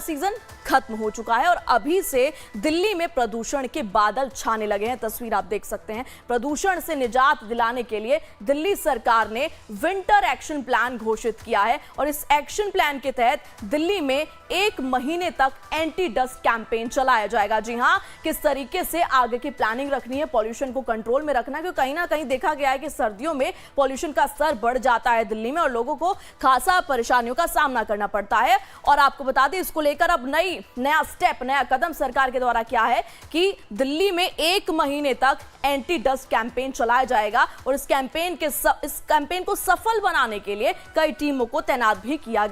Season खत्म हो चुका है और अभी से दिल्ली में प्रदूषण के बादल छाने लगे हैं। तस्वीर आप देख सकते हैं। प्रदूषण से निजात दिलाने के लिए दिल्ली सरकार ने विंटर एक्शन प्लान घोषित किया है और इस एक्शन प्लान के तहत दिल्ली में 1 महीने तक एंटी डस्ट कैंपेन चलाया जाएगा। जी हां, किस तरीके से आगे की प्लानिंग रखनी है, पॉल्यूशन को कंट्रोल में रखना है, क्योंकि कहीं ना कहीं देखा गया है कि सर्दियों में पॉल्यूशन का स्तर बढ़ जाता है दिल्ली में और लोगों को खासा परेशानियों का सामना करना पड़ता है। और आपको बता दें, इसको लेकर अब नया स्टेप, नया कदम सरकार के द्वारा क्या है कि दिल्ली में 1 महीने तक एंटी डस्ट कैंपेन चलाया जाएगा और इस कैंपेन को सफल बनाने के लिए कई टीमों को तैनात भी किया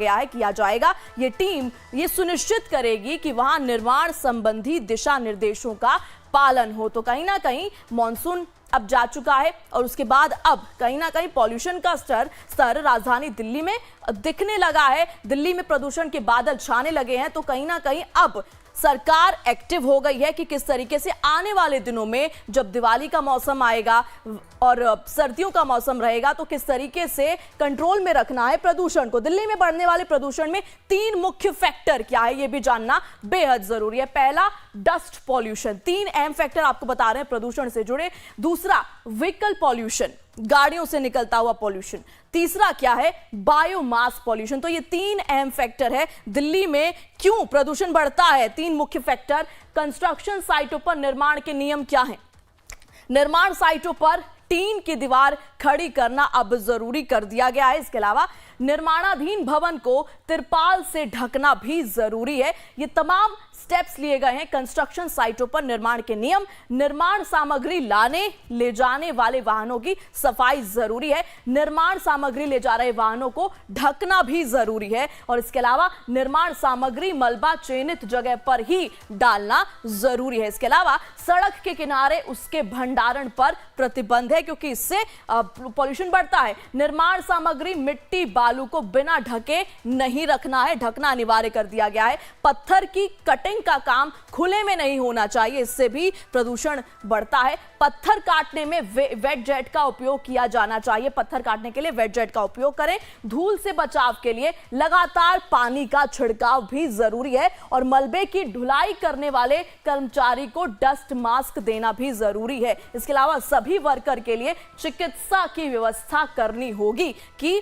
जाएगा। ये टीम ये सुनिश्चित करेगी कि वहां निर्माण संबंधी दिशा निर्देशों का पालन हो। तो कहीं ना कहीं मॉनसून अब जा चुका है और उसके बाद अब कहीं ना कहीं पॉल्यूशन का स्तर राजधानी दिल्ली में दिखने लगा है। दिल्ली में प्रदूषण के बादल छाने लगे हैं। तो कहीं ना कहीं अब सरकार एक्टिव हो गई है कि किस तरीके से आने वाले दिनों में जब दिवाली का मौसम आएगा और सर्दियों का मौसम रहेगा तो किस तरीके से कंट्रोल में रखना है प्रदूषण को। दिल्ली में बढ़ने वाले प्रदूषण में 3 मुख्य फैक्टर क्या है, यह भी जानना बेहद जरूरी है। पहला, डस्ट पॉल्यूशन। 3 अहम फैक्टर आपको बता रहे हैं प्रदूषण से जुड़े। दूसरा, व्हीकल पॉल्यूशन, गाड़ियों से निकलता हुआ पॉल्यूशन। तीसरा क्या है, बायोमास पॉल्यूशन। तो ये 3 अहम फैक्टर है। दिल्ली में क्यों प्रदूषण बढ़ता है, 3 मुख्य फैक्टर। कंस्ट्रक्शन साइटों पर निर्माण के नियम क्या हैं? निर्माण साइटों पर टीन की दीवार खड़ी करना अब जरूरी कर दिया गया है। इसके अलावा निर्माणाधीन भवन को तिरपाल से ढकना भी जरूरी है। ये तमाम स्टेप्स लिए गए हैं। कंस्ट्रक्शन साइटों पर निर्माण के नियम, निर्माण सामग्री लाने ले जाने वाले वाहनों की सफाई जरूरी है, निर्माण सामग्री ले जा रहे वाहनों को ढकना भी जरूरी है और इसके अलावा निर्माण सामग्री मलबा चयनित जगह पर ही डालना जरूरी है। इसके अलावा सड़क के किनारे उसके भंडारण पर प्रतिबंध है क्योंकि इससे पॉल्यूशन बढ़ता है। निर्माण सामग्री मिट्टी बालू को बिना ढके नहीं रखना है, ढकना अनिवार्य कर दिया गया है। पत्थर की कटिंग का काम खुले में नहीं होना चाहिए, इससे भी प्रदूषण बढ़ता है। पत्थर काटने में वेट जेट का उपयोग किया जाना चाहिए। पत्थर काटने के लिए वेट जेट का उपयोग करें। धूल से बचाव के लिए लगातार पानी का छिड़काव भी जरूरी है और मलबे की ढुलाई करने वाले कर्मचारी को डस्ट मास्क देना भी जरूरी है। इसके अलावा सभी वर्कर के लिए चिकित्सा की व्यवस्था करनी होगी कि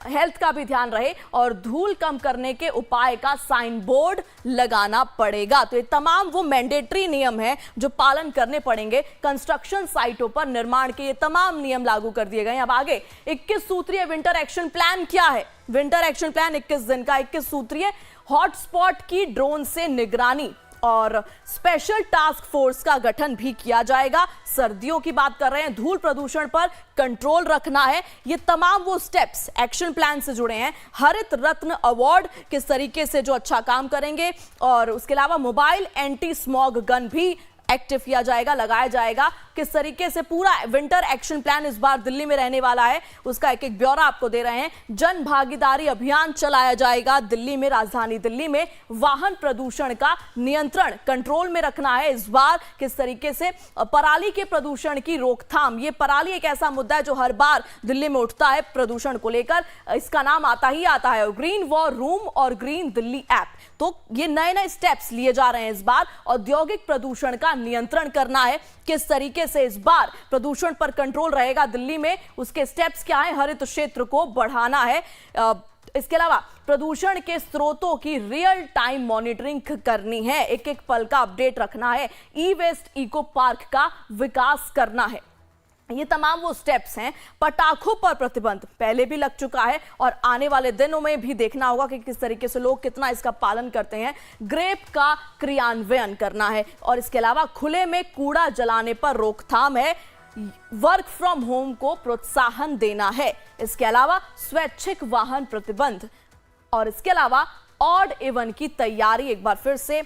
हेल्थ का भी ध्यान रहे और धूल कम करने के उपाय का साइन बोर्ड लगाना पड़ेगा। तो ये तमाम वो मैंडेटरी नियम है जो पालन करने पड़ेंगे। कंस्ट्रक्शन साइटों पर निर्माण के ये तमाम नियम लागू कर दिए गए हैं। अब आगे 21 सूत्रीय विंटर एक्शन प्लान क्या है? विंटर एक्शन प्लान 21 दिन का 21 सूत्रीय। हॉटस्पॉट की ड्रोन से निगरानी और स्पेशल टास्क फोर्स का गठन भी किया जाएगा। सर्दियों की बात कर रहे हैं, धूल प्रदूषण पर कंट्रोल रखना है। ये तमाम वो स्टेप्स एक्शन प्लान से जुड़े हैं। हरित रत्न अवार्ड किस तरीके से जो अच्छा काम करेंगे और उसके अलावा मोबाइल एंटी स्मॉग गन भी एक्टिव किया जाएगा, लगाया जाएगा। किस तरीके से पूरा विंटर एक्शन प्लान इस बार दिल्ली में रहने वाला है उसका एक ब्यौरा आपको दे रहे हैं। जन भागीदारी अभियान चलाया जाएगा दिल्ली में, राजधानी दिल्ली में। वाहन प्रदूषण का नियंत्रण कंट्रोल में रखना है इस बार। किस तरीके से पराली के प्रदूषण की रोकथाम, ये पराली एक ऐसा मुद्दा है जो हर बार दिल्ली में उठता है प्रदूषण को लेकर, इसका नाम आता ही आता है। ग्रीन वॉर रूम और ग्रीन दिल्ली ऐप, तो ये नए स्टेप्स लिए जा रहे हैं इस बार। औद्योगिक प्रदूषण का नियंत्रण करना है। किस तरीके से इस बार प्रदूषण पर कंट्रोल रहेगा दिल्ली में, उसके स्टेप्स क्या है? हरित क्षेत्र को बढ़ाना है। इसके अलावा प्रदूषण के स्रोतों की रियल टाइम मॉनिटरिंग करनी है, एक एक पल का अपडेट रखना है। ई वेस्ट इको पार्क का विकास करना है। ये तमाम वो स्टेप्स हैं। पटाखों पर प्रतिबंध पहले भी लग चुका है और आने वाले दिनों में भी देखना होगा कि किस तरीके से लोग कितना इसका पालन करते हैं। ग्रेप का क्रियान्वयन करना है और इसके अलावा खुले में कूड़ा जलाने पर रोकथाम है। वर्क फ्रॉम होम को प्रोत्साहन देना है। इसके अलावा स्वैच्छिक वाहन प्रतिबंध और इसके अलावा ऑड इवन की तैयारी एक बार फिर से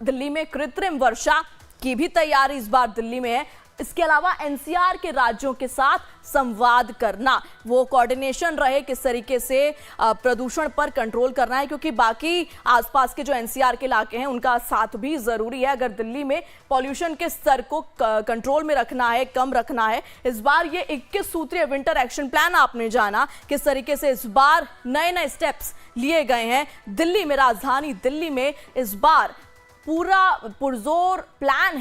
दिल्ली में। कृत्रिम वर्षा की भी तैयारी इस बार दिल्ली में है। इसके अलावा एनसीआर के राज्यों के साथ संवाद करना, वो कोऑर्डिनेशन रहे किस तरीके से प्रदूषण पर कंट्रोल करना है, क्योंकि बाकी आसपास के जो एनसीआर के इलाके हैं उनका साथ भी जरूरी है अगर दिल्ली में पॉल्यूशन के स्तर को कंट्रोल में रखना है, कम रखना है। इस बार ये 21 सूत्रीय विंटर एक्शन प्लान आपने जाना किस तरीके से इस बार नए नए स्टेप्स लिए गए हैं दिल्ली में, राजधानी दिल्ली में इस बार पूरा पुरजोर प्लान